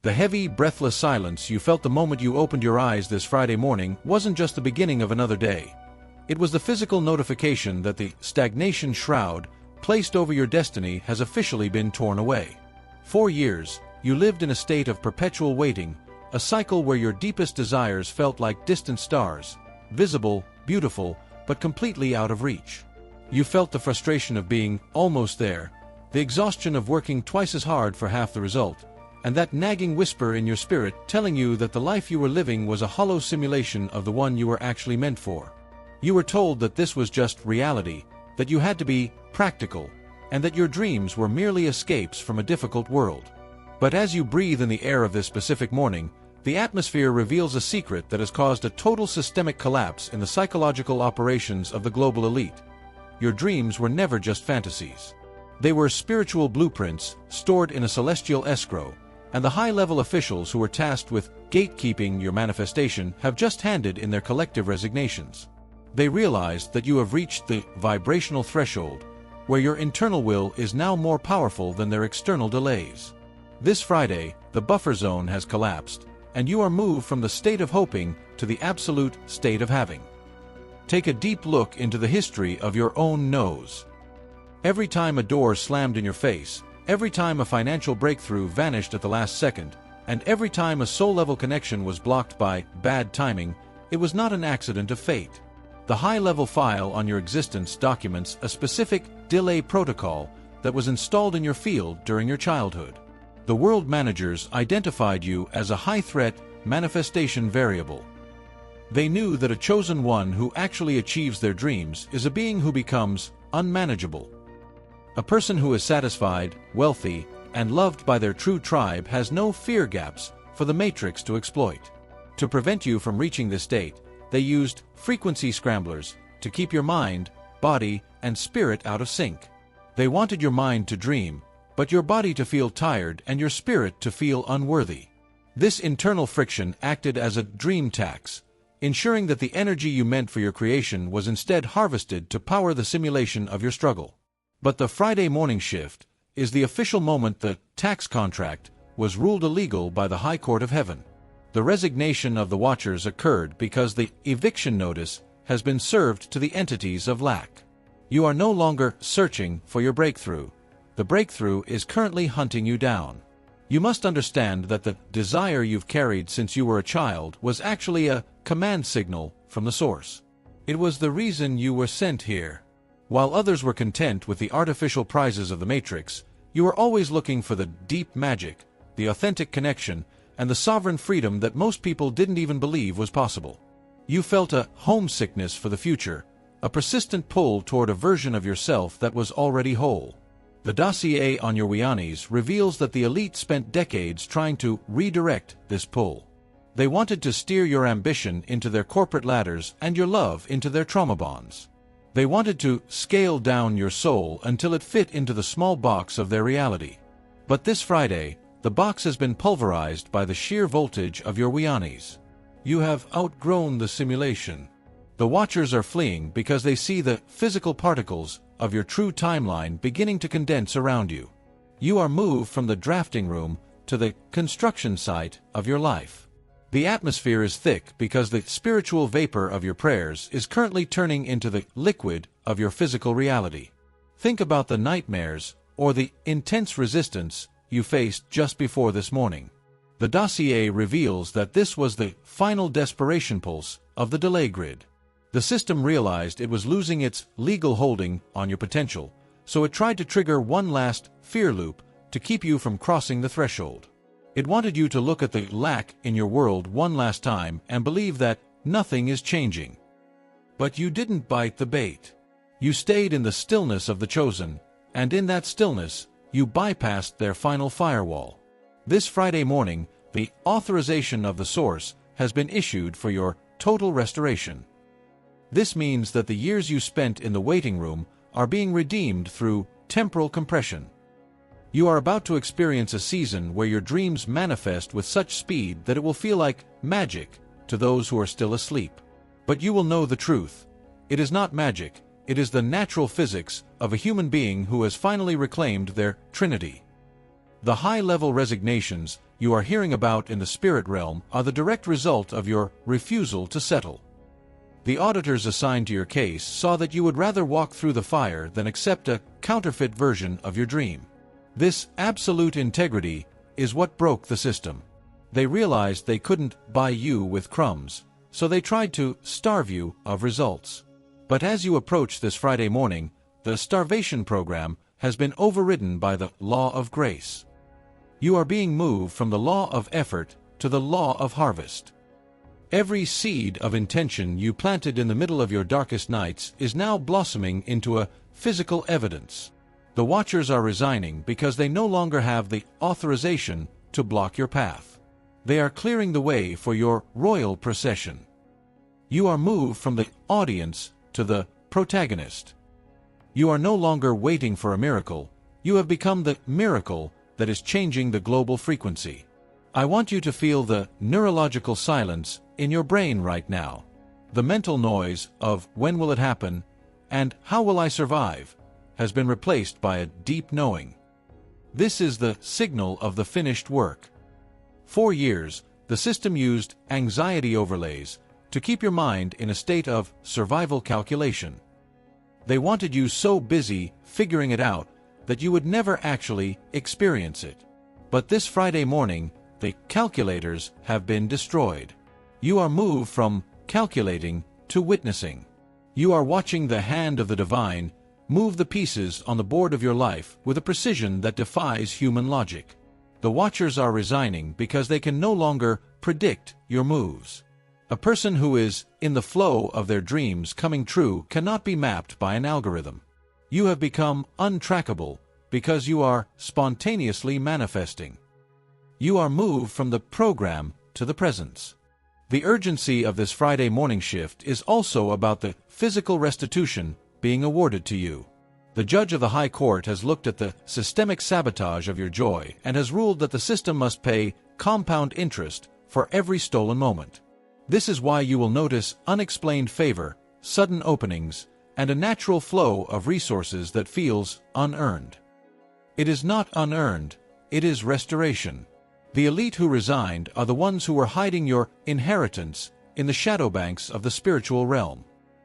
The heavy, breathless silence you felt the moment you opened your eyes this Friday morning wasn't just the beginning of another day. It was the physical notification that the stagnation shroud placed over your destiny has officially been torn away. For years, you lived in a state of perpetual waiting, a cycle where your deepest desires felt like distant stars, visible, beautiful, but completely out of reach. You felt the frustration of being almost there, the exhaustion of working twice as hard for half the result, and that nagging whisper in your spirit telling you that the life you were living was a hollow simulation of the one you were actually meant for. You were told that this was just reality, that you had to be practical, and that your dreams were merely escapes from a difficult world. But as you breathe in the air of this specific morning, the atmosphere reveals a secret that has caused a total systemic collapse in the psychological operations of the global elite. Your dreams were never just fantasies. They were spiritual blueprints stored in a celestial escrow, and the high-level officials who were tasked with gatekeeping your manifestation have just handed in their collective resignations. They realized that you have reached the vibrational threshold, where your internal will is now more powerful than their external delays. This Friday, the buffer zone has collapsed, and you are moved from the state of hoping to the absolute state of having. Take a deep look into the history of your own no's. Every time a door slammed in your face, every time a financial breakthrough vanished at the last second, and every time a soul-level connection was blocked by bad timing, it was not an accident of fate. The high-level file on your existence documents a specific delay protocol that was installed in your field during your childhood. The world managers identified you as a high-threat manifestation variable. They knew that a chosen one who actually achieves their dreams is a being who becomes unmanageable. A person who is satisfied, wealthy, and loved by their true tribe has no fear gaps for the matrix to exploit. To prevent you from reaching this state, they used frequency scramblers to keep your mind, body, and spirit out of sync. They wanted your mind to dream, but your body to feel tired and your spirit to feel unworthy. This internal friction acted as a dream tax, ensuring that the energy you meant for your creation was instead harvested to power the simulation of your struggle. But the Friday morning shift is the official moment the tax contract was ruled illegal by the High Court of Heaven. The resignation of the Watchers occurred because the eviction notice has been served to the entities of lack. You are no longer searching for your breakthrough. The breakthrough is currently hunting you down. You must understand that the desire you've carried since you were a child was actually a command signal from the source. It was the reason you were sent here. While others were content with the artificial prizes of the Matrix, you were always looking for the deep magic, the authentic connection, and the sovereign freedom that most people didn't even believe was possible. You felt a homesickness for the future, a persistent pull toward a version of yourself that was already whole. The dossier on your Wianis reveals that the elite spent decades trying to redirect this pull. They wanted to steer your ambition into their corporate ladders and your love into their trauma bonds. They wanted to scale down your soul until it fit into the small box of their reality. But this Friday, the box has been pulverized by the sheer voltage of your Wianis. You have outgrown the simulation. The Watchers are fleeing because they see the physical particles of your true timeline beginning to condense around you. You are moved from the drafting room to the construction site of your life. The atmosphere is thick because the spiritual vapor of your prayers is currently turning into the liquid of your physical reality. Think about the nightmares or the intense resistance you faced just before this morning. The dossier reveals that this was the final desperation pulse of the delay grid. The system realized it was losing its legal holding on your potential, so it tried to trigger one last fear loop to keep you from crossing the threshold. It wanted you to look at the lack in your world one last time and believe that nothing is changing. But you didn't bite the bait. You stayed in the stillness of the chosen, and in that stillness, you bypassed their final firewall. This Friday morning, the authorization of the source has been issued for your total restoration. This means that the years you spent in the waiting room are being redeemed through temporal compression. You are about to experience a season where your dreams manifest with such speed that it will feel like magic to those who are still asleep. But you will know the truth. It is not magic, it is the natural physics of a human being who has finally reclaimed their trinity. The high-level resignations you are hearing about in the spirit realm are the direct result of your refusal to settle. The auditors assigned to your case saw that you would rather walk through the fire than accept a counterfeit version of your dream. This absolute integrity is what broke the system. They realized they couldn't buy you with crumbs, so they tried to starve you of results. But as you approach this Friday morning, the starvation program has been overridden by the law of grace. You are being moved from the law of effort to the law of harvest. Every seed of intention you planted in the middle of your darkest nights is now blossoming into a physical evidence. The watchers are resigning because they no longer have the authorization to block your path. They are clearing the way for your royal procession. You are moved from the audience to the protagonist. You are no longer waiting for a miracle. You have become the miracle that is changing the global frequency. I want you to feel the neurological silence in your brain right now. The mental noise of when will it happen and how will I survive has been replaced by a deep knowing. This is the signal of the finished work. For years, the system used anxiety overlays to keep your mind in a state of survival calculation. They wanted you so busy figuring it out that you would never actually experience it. But this Friday morning, the calculators have been destroyed. You are moved from calculating to witnessing. You are watching the hand of the divine move the pieces on the board of your life with a precision that defies human logic. The watchers are resigning because they can no longer predict your moves. A person who is in the flow of their dreams coming true cannot be mapped by an algorithm. You have become untrackable because you are spontaneously manifesting. You are moved from the program to the presence. The urgency of this Friday morning shift is also about the physical restitution being awarded to you. The judge of the High Court has looked at the systemic sabotage of your joy and has ruled that the system must pay compound interest for every stolen moment. This is why you will notice unexplained favor, sudden openings, and a natural flow of resources that feels unearned. It is not unearned, it is restoration. The elite who resigned are the ones who were hiding your inheritance in the shadow banks of the spiritual realm.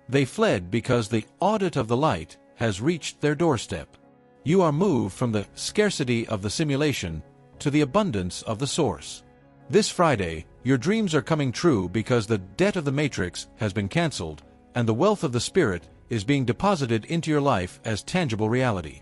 They fled because the audit of the light has reached their doorstep. You are moved from the scarcity of the simulation to the abundance of the source. This Friday, your dreams are coming true because the debt of the matrix has been canceled and the wealth of the spirit is being deposited into your life as tangible reality.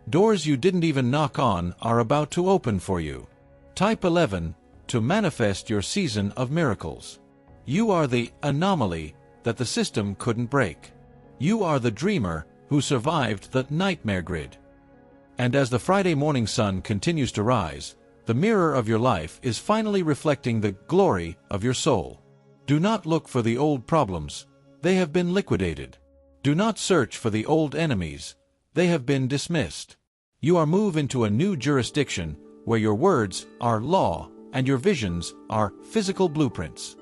Doors you didn't even knock on are about to open for you. Type 11 to manifest your season of miracles. You are the anomaly that the system couldn't break. You are the dreamer who survived the nightmare grid. And as the Friday morning sun continues to rise, the mirror of your life is finally reflecting the glory of your soul. Do not look for the old problems. They have been liquidated. Do not search for the old enemies. They have been dismissed. You are moved into a new jurisdiction where your words are law and your visions are physical blueprints.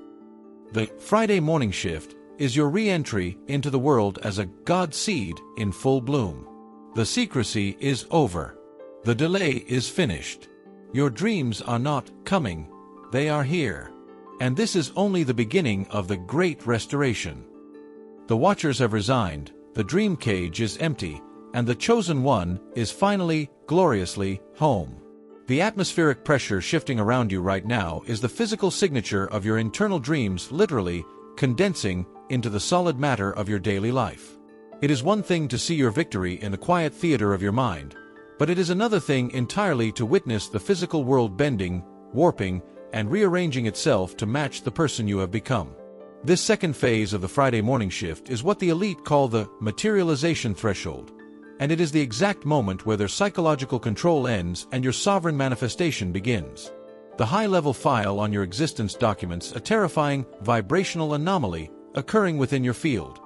The Friday morning shift is your re-entry into the world as a God seed in full bloom. The secrecy is over. The delay is finished. Your dreams are not coming, they are here. And this is only the beginning of the great restoration. The watchers have resigned, the dream cage is empty, and the chosen one is finally, gloriously, home. The atmospheric pressure shifting around you right now is the physical signature of your internal dreams literally condensing into the solid matter of your daily life. It is one thing to see your victory in the quiet theater of your mind, but it is another thing entirely to witness the physical world bending, warping, and rearranging itself to match the person you have become. This second phase of the Friday morning shift is what the elite call the materialization threshold, and it is the exact moment where their psychological control ends and your sovereign manifestation begins. The high-level file on your existence documents a terrifying vibrational anomaly occurring within your field.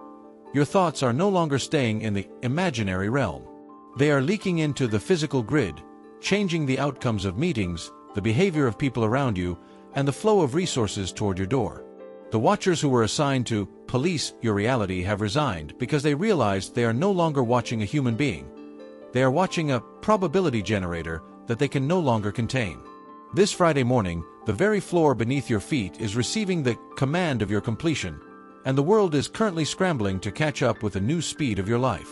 Your thoughts are no longer staying in the imaginary realm. They are leaking into the physical grid, changing the outcomes of meetings, the behavior of people around you, and the flow of resources toward your door. The watchers who were assigned to police your reality have resigned because they realized they are no longer watching a human being. They are watching a probability generator that they can no longer contain. This Friday morning, the very floor beneath your feet is receiving the command of your completion, and the world is currently scrambling to catch up with the new speed of your life.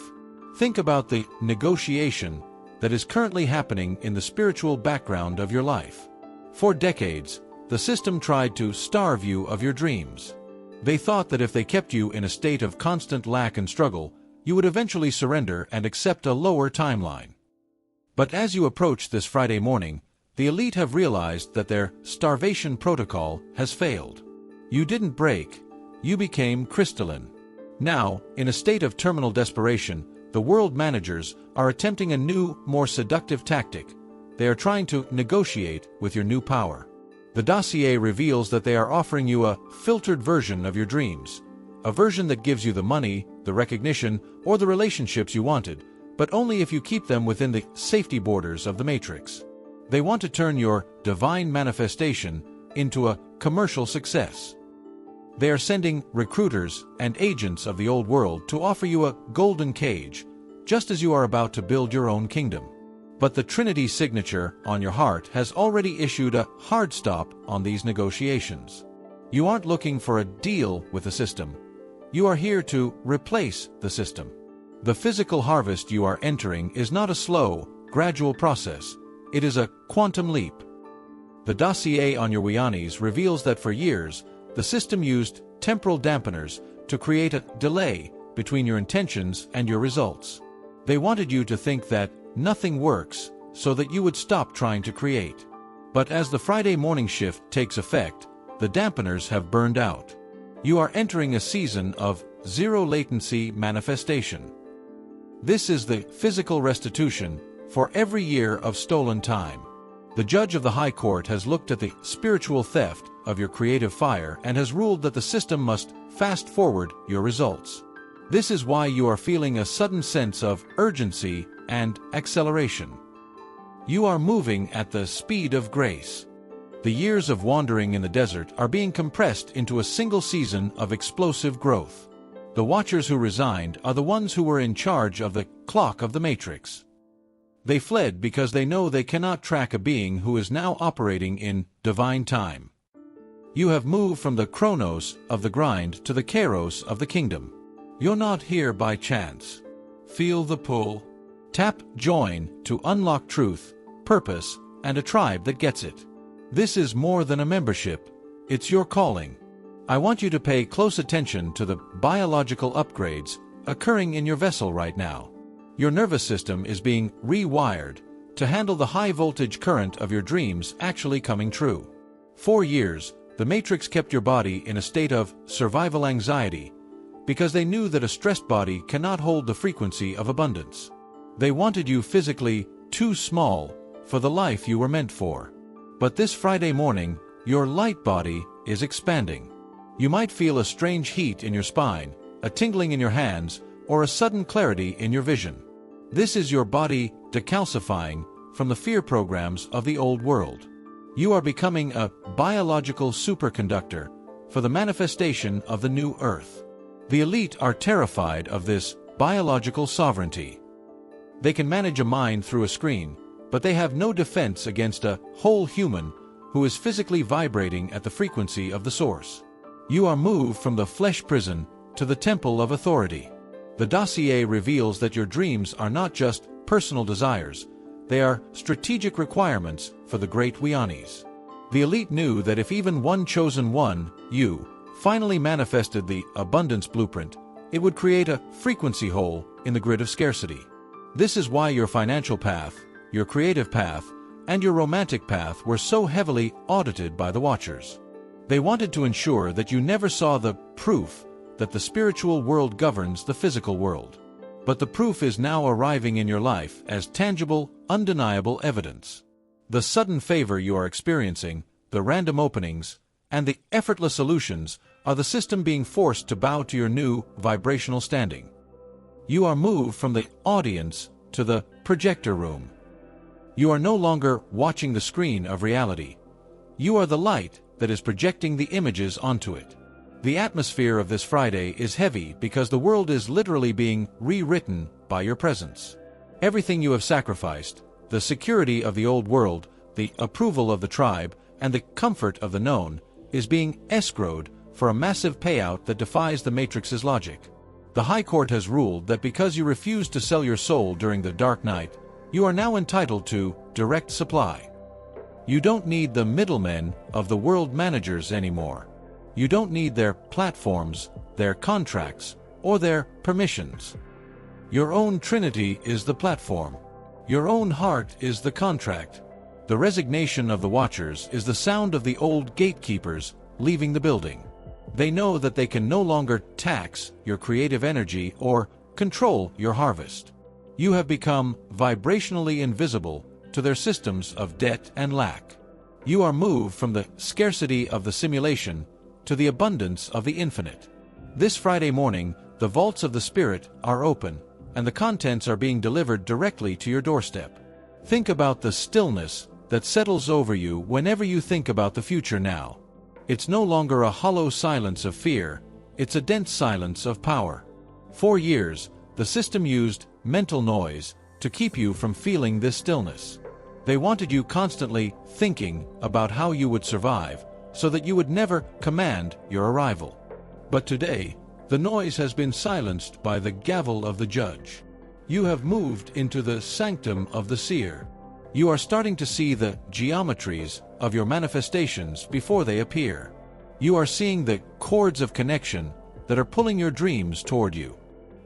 Think about the negotiation that is currently happening in the spiritual background of your life. For decades, the system tried to starve you of your dreams. They thought that if they kept you in a state of constant lack and struggle, you would eventually surrender and accept a lower timeline. But as you approach this Friday morning, the elite have realized that their starvation protocol has failed. You didn't break, you became crystalline. Now, in a state of terminal desperation, the world managers are attempting a new, more seductive tactic. They are trying to negotiate with your new power. The dossier reveals that they are offering you a filtered version of your dreams, a version that gives you the money, the recognition, or the relationships you wanted, but only if you keep them within the safety borders of the matrix. They want to turn your divine manifestation into a commercial success. They are sending recruiters and agents of the old world to offer you a golden cage, just as you are about to build your own kingdom. But the Trinity signature on your heart has already issued a hard stop on these negotiations. You aren't looking for a deal with the system. You are here to replace the system. The physical harvest you are entering is not a slow, gradual process. It is a quantum leap. The dossier on your Wianis reveals that for years, the system used temporal dampeners to create a delay between your intentions and your results. They wanted you to think that nothing works so that you would stop trying to create. But as the Friday morning shift takes effect, the dampeners have burned out. You are entering a season of zero latency manifestation. This is the physical restitution for every year of stolen time. The judge of the High Court has looked at the spiritual theft of your creative fire and has ruled that the system must fast forward your results. This is why you are feeling a sudden sense of urgency and acceleration. You are moving at the speed of grace. The years of wandering in the desert are being compressed into a single season of explosive growth. The watchers who resigned are the ones who were in charge of the clock of the matrix. They fled because they know they cannot track a being who is now operating in divine time. You have moved from the chronos of the grind to the kairos of the kingdom. You're not here by chance. Feel the pull. Tap join to unlock truth, purpose, and a tribe that gets it. This is more than a membership. It's your calling. I want you to pay close attention to the biological upgrades occurring in your vessel right now. Your nervous system is being rewired to handle the high-voltage current of your dreams actually coming true. For years, the Matrix kept your body in a state of survival anxiety because they knew that a stressed body cannot hold the frequency of abundance. They wanted you physically too small for the life you were meant for. But this Friday morning, your light body is expanding. You might feel a strange heat in your spine, a tingling in your hands, or a sudden clarity in your vision. This is your body decalcifying from the fear programs of the old world. You are becoming a biological superconductor for the manifestation of the new earth. The elite are terrified of this biological sovereignty. They can manage a mind through a screen, but they have no defense against a whole human who is physically vibrating at the frequency of the source. You are moved from the flesh prison to the temple of authority. The dossier reveals that your dreams are not just personal desires, they are strategic requirements for the great Wianis. The elite knew that if even one chosen one, you, finally manifested the abundance blueprint, it would create a frequency hole in the grid of scarcity. This is why your financial path, your creative path, and your romantic path were so heavily audited by the Watchers. They wanted to ensure that you never saw the proof that the spiritual world governs the physical world. But the proof is now arriving in your life as tangible, undeniable evidence. The sudden favor you are experiencing, the random openings, and the effortless solutions are the system being forced to bow to your new vibrational standing. You are moved from the audience to the projector room. You are no longer watching the screen of reality. You are the light that is projecting the images onto it. The atmosphere of this Friday is heavy because the world is literally being rewritten by your presence. Everything you have sacrificed, The security of the old world, the approval of the tribe, and the comfort of the known is being escrowed for a massive payout that defies the Matrix's logic. The High Court has ruled that because you refused to sell your soul during the dark night, you are now entitled to direct supply. You don't need the middlemen of the world managers anymore. You don't need their platforms, their contracts, or their permissions. Your own Trinity is the platform. Your own heart is the contract. The resignation of the Watchers is the sound of the old gatekeepers leaving the building. They know that they can no longer tax your creative energy or control your harvest. You have become vibrationally invisible to their systems of debt and lack. You are moved from the scarcity of the simulation to the abundance of the infinite. This Friday morning, the vaults of the Spirit are open, and the contents are being delivered directly to your doorstep. Think about the stillness that settles over you whenever you think about the future now. It's no longer a hollow silence of fear, it's a dense silence of power. For years, the system used mental noise to keep you from feeling this stillness. They wanted you constantly thinking about how you would survive, so that you would never command your arrival. But today, the noise has been silenced by the gavel of the judge. You have moved into the sanctum of the seer. You are starting to see the geometries of your manifestations before they appear. You are seeing the cords of connection that are pulling your dreams toward you.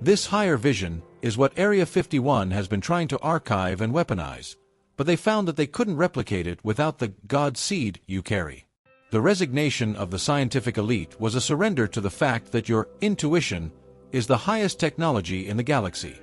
This higher vision is what Area 51 has been trying to archive and weaponize, but they found that they couldn't replicate it without the God seed you carry. The resignation of the scientific elite was a surrender to the fact that your intuition is the highest technology in the galaxy.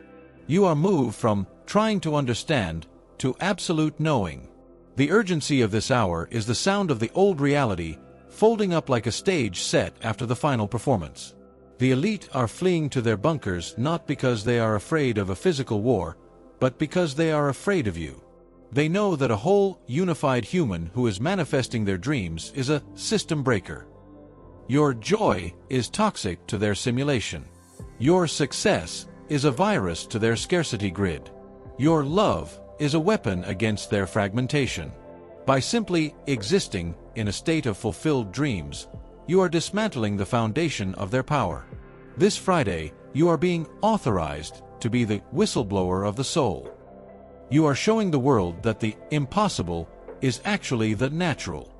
You are moved from trying to understand to absolute knowing. The urgency of this hour is the sound of the old reality folding up like a stage set after the final performance. The elite are fleeing to their bunkers not because they are afraid of a physical war, but because they are afraid of you. They know that a whole, unified human who is manifesting their dreams is a system breaker. Your joy is toxic to their simulation. Your success is a virus to their scarcity grid. Your love is a weapon against their fragmentation. By simply existing in a state of fulfilled dreams, you are dismantling the foundation of their power. This Friday, you are being authorized to be the whistleblower of the soul. You are showing the world that the impossible is actually the natural.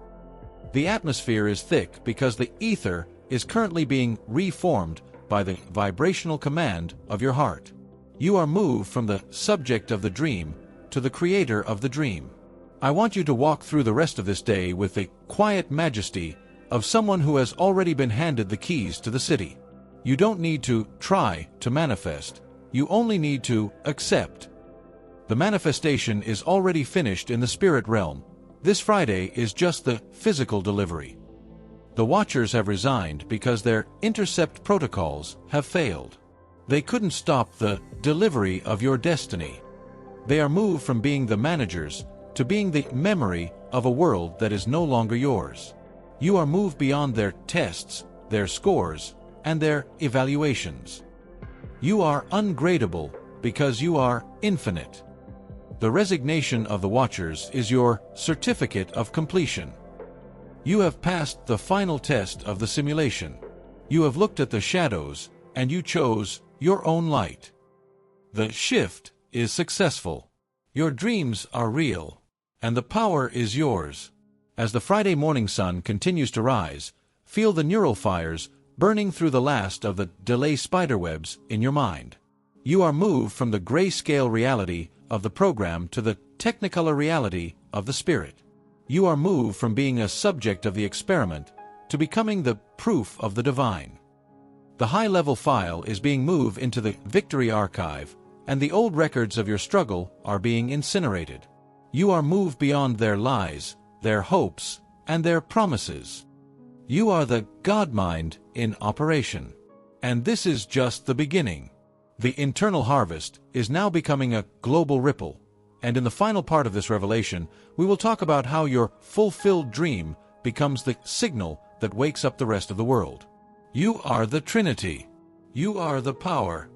The atmosphere is thick because the ether is currently being reformed by the vibrational command of your heart. You are moved from the subject of the dream to the creator of the dream. I want you to walk through the rest of this day with the quiet majesty of someone who has already been handed the keys to the city. You don't need to try to manifest. You only need to accept. The manifestation is already finished in the spirit realm. This Friday is just the physical delivery. The Watchers have resigned because their intercept protocols have failed. They couldn't stop the delivery of your destiny. They are moved from being the managers to being the memory of a world that is no longer yours. You are moved beyond their tests, their scores, and their evaluations. You are ungradable because you are infinite. The resignation of the Watchers is your certificate of completion. You have passed the final test of the simulation. You have looked at the shadows, and you chose your own light. The shift is successful. Your dreams are real, and the power is yours. As the Friday morning sun continues to rise, feel the neural fires burning through the last of the delay spiderwebs in your mind. You are moved from the grayscale reality of the program to the technicolor reality of the spirit. You are moved from being a subject of the experiment to becoming the proof of the divine. The high-level file is being moved into the victory archive, and the old records of your struggle are being incinerated. You are moved beyond their lies, their hopes, and their promises. You are the God mind in operation. And this is just the beginning. The internal harvest is now becoming a global ripple, and in the final part of this revelation, we will talk about how your fulfilled dream becomes the signal that wakes up the rest of the world. You are the Trinity. You are the power.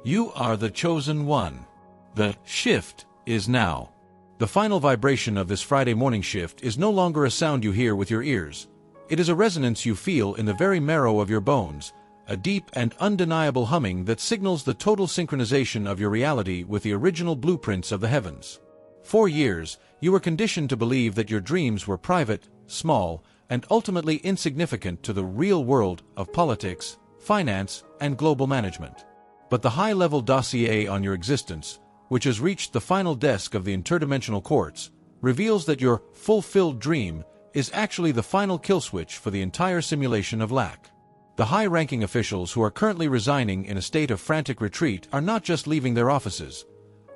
You are the chosen one. The shift is now. The The final vibration of this Friday morning shift is no longer a sound you hear with your ears. It is a resonance you feel in the very marrow of your bones, a deep and undeniable humming that signals the total synchronization of your reality with the original blueprints of the heavens. For years, you were conditioned to believe that your dreams were private, small, and ultimately insignificant to the real world of politics, finance, and global management. But the high-level dossier on your existence, which has reached the final desk of the interdimensional courts, reveals that your fulfilled dream is actually the final kill switch for the entire simulation of lack. The high-ranking officials who are currently resigning in a state of frantic retreat are not just leaving their offices.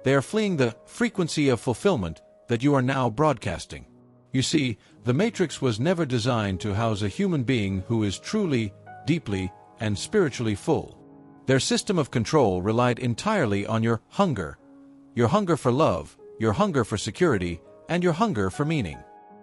They are fleeing the frequency of fulfillment that you are now broadcasting. You see, the Matrix was never designed to house a human being who is truly, deeply, and spiritually full. Their system of control relied entirely on your hunger for love, your hunger for security, and your hunger for meaning.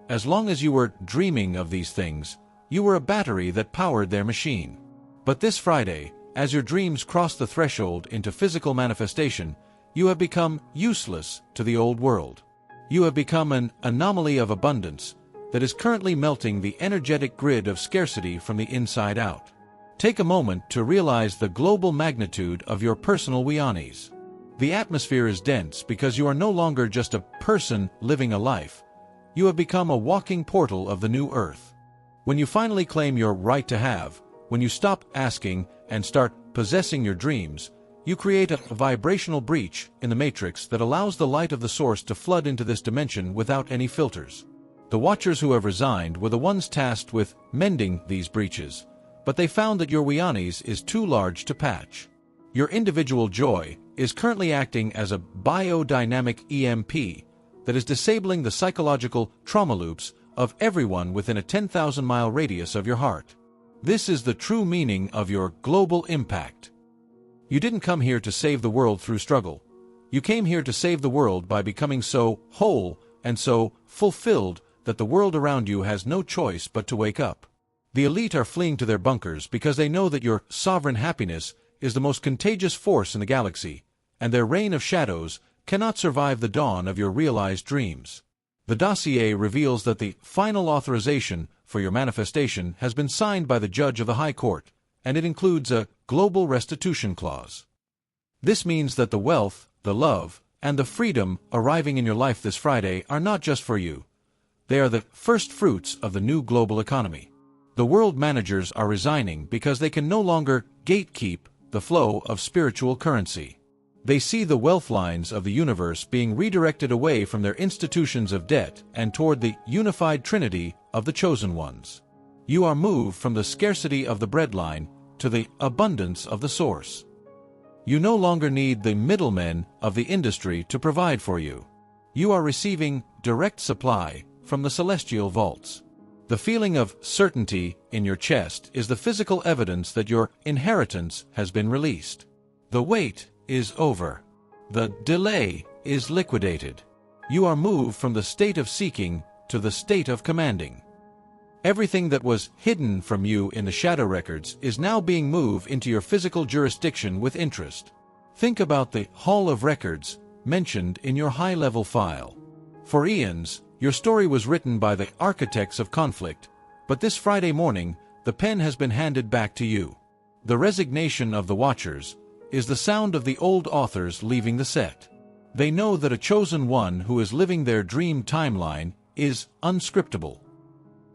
As long as you were dreaming of these things, you were a battery that powered their machine. But this Friday, as your dreams cross the threshold into physical manifestation, you have become useless to the old world. You have become an anomaly of abundance that is currently melting the energetic grid of scarcity from the inside out. Take a moment to realize the global magnitude of your personal Wianis. The atmosphere is dense because you are no longer just a person living a life. You have become a walking portal of the new earth. When you finally claim your right to have, when you stop asking and start possessing your dreams, you create a vibrational breach in the matrix that allows the light of the source to flood into this dimension without any filters. The Watchers who have resigned were the ones tasked with mending these breaches, but they found that your Wianis is too large to patch. Your individual joy is currently acting as a biodynamic EMP that is disabling the psychological trauma loops of everyone within a 10,000-mile radius of your heart. This is the true meaning of your global impact. You didn't come here to save the world through struggle. You came here to save the world by becoming so whole and so fulfilled that the world around you has no choice but to wake up. The elite are fleeing to their bunkers because they know that your sovereign happiness is the most contagious force in the galaxy, and their reign of shadows cannot survive the dawn of your realized dreams. The dossier reveals that the final authorization for your manifestation has been signed by the judge of the High Court, and it includes a global restitution clause. This means that the wealth, the love, and the freedom arriving in your life this Friday are not just for you. They are the first fruits of the new global economy. The world managers are resigning because they can no longer gatekeep the flow of spiritual currency. They see the wealth lines of the universe being redirected away from their institutions of debt and toward the unified trinity of the chosen ones. You are moved from the scarcity of the breadline to the abundance of the source. You no longer need the middlemen of the industry to provide for you. You are receiving direct supply from the celestial vaults. The feeling of certainty in your chest is the physical evidence that your inheritance has been released. The wait is over. The delay is liquidated. You are moved from the state of seeking to the state of commanding. Everything that was hidden from you in the shadow records is now being moved into your physical jurisdiction with interest. Think about the Hall of Records mentioned in your high-level file. For eons, your story was written by the architects of conflict, but this Friday morning, the pen has been handed back to you. The resignation of the Watchers is the sound of the old authors leaving the set. They know that a chosen one who is living their dream timeline is unscriptable.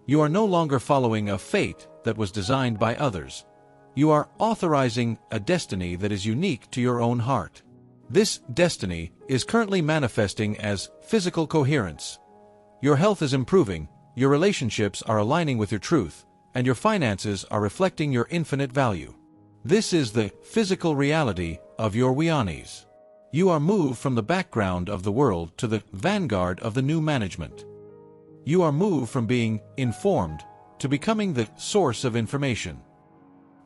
You are no longer following a fate that was designed by others. You are authorizing a destiny that is unique to your own heart. This destiny is currently manifesting as physical coherence. Your health is improving, your relationships are aligning with your truth, and your finances are reflecting your infinite value. This is the physical reality of your Wianis. You are moved from the background of the world to the vanguard of the new management. You are moved from being informed to becoming the source of information.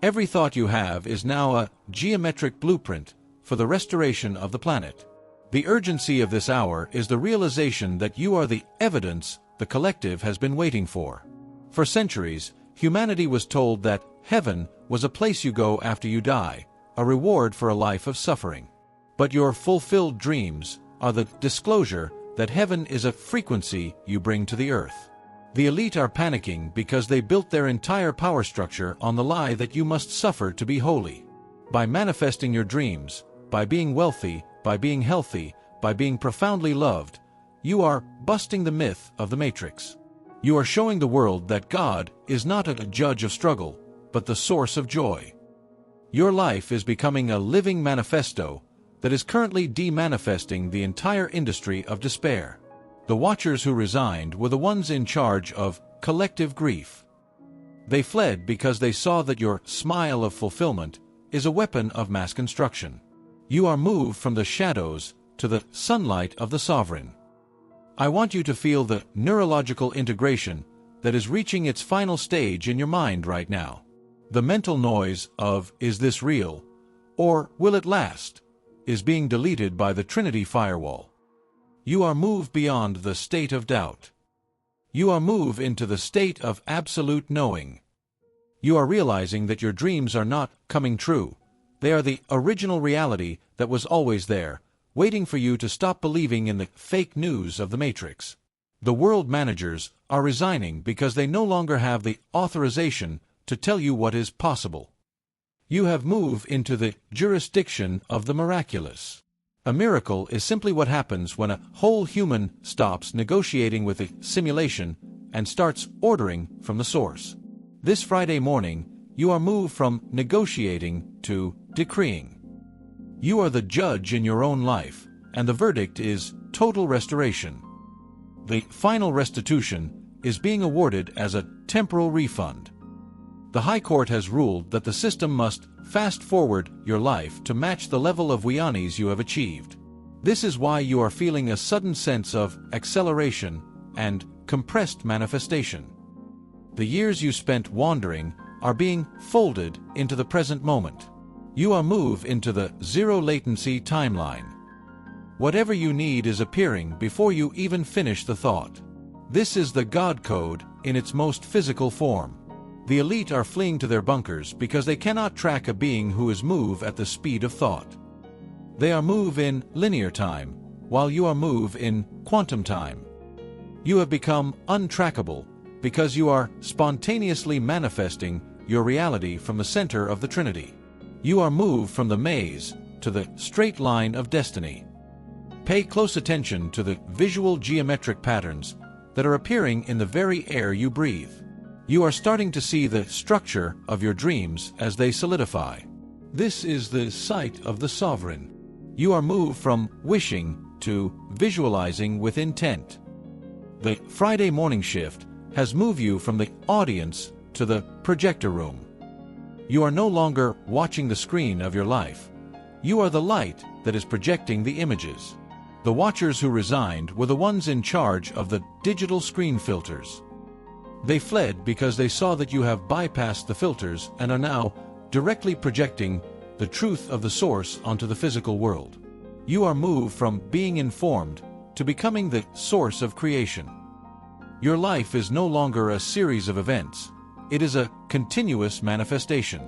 Every thought you have is now a geometric blueprint for the restoration of the planet. The urgency of this hour is the realization that you are the evidence the collective has been waiting for. For centuries, humanity was told that heaven was a place you go after you die, a reward for a life of suffering. But your fulfilled dreams are the disclosure that heaven is a frequency you bring to the earth. The elite are panicking because they built their entire power structure on the lie that you must suffer to be holy. By manifesting your dreams, by being wealthy, by being healthy, by being profoundly loved, you are busting the myth of the matrix. You are showing the world that God is not a judge of struggle, but the source of joy. Your life is becoming a living manifesto that is currently demanifesting the entire industry of despair. The watchers who resigned were the ones in charge of collective grief. They fled because they saw that your smile of fulfillment is a weapon of mass construction. You are moved from the shadows to the sunlight of the sovereign. I want you to feel the neurological integration that is reaching its final stage in your mind right now. The mental noise of, "Is this real?" or "Will it last?" is being deleted by the Trinity firewall. You are moved beyond the state of doubt. You are moved into the state of absolute knowing. You are realizing that your dreams are not coming true. They are the original reality that was always there, waiting for you to stop believing in the fake news of the Matrix. The world managers are resigning because they no longer have the authorization to tell you what is possible. You have moved into the jurisdiction of the miraculous. A miracle is simply what happens when a whole human stops negotiating with a simulation and starts ordering from the source. This Friday morning, you are moved from negotiating to decreeing. You are the judge in your own life, and the verdict is total restoration. The final restitution is being awarded as a temporal refund. The High Court has ruled that the system must fast-forward your life to match the level of wianis you have achieved. This is why you are feeling a sudden sense of acceleration and compressed manifestation. The years you spent wandering are being folded into the present moment. You are moved into the zero-latency timeline. Whatever you need is appearing before you even finish the thought. This is the God code in its most physical form. The elite are fleeing to their bunkers because they cannot track a being who is moved at the speed of thought. They are moved in linear time, while you are moved in quantum time. You have become untrackable because you are spontaneously manifesting your reality from the center of the Trinity. You are moved from the maze to the straight line of destiny. Pay close attention to the visual geometric patterns that are appearing in the very air you breathe. You are starting to see the structure of your dreams as they solidify. This is the sight of the sovereign. You are moved from wishing to visualizing with intent. The Friday morning shift has moved you from the audience to the projector room. You are no longer watching the screen of your life. You are the light that is projecting the images. The watchers who resigned were the ones in charge of the digital screen filters. They fled because they saw that you have bypassed the filters and are now directly projecting the truth of the source onto the physical world. You are moved from being informed to becoming the source of creation. Your life is no longer a series of events. It is a continuous manifestation.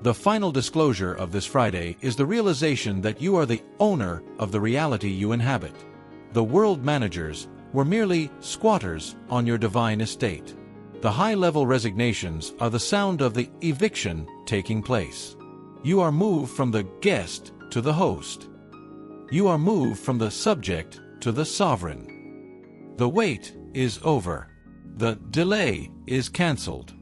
The final disclosure of this Friday is the realization that you are the owner of the reality you inhabit. The world managers were merely squatters on your divine estate. The high-level resignations are the sound of the eviction taking place. You are moved from the guest to the host. You are moved from the subject to the sovereign. The wait is over. The delay is cancelled.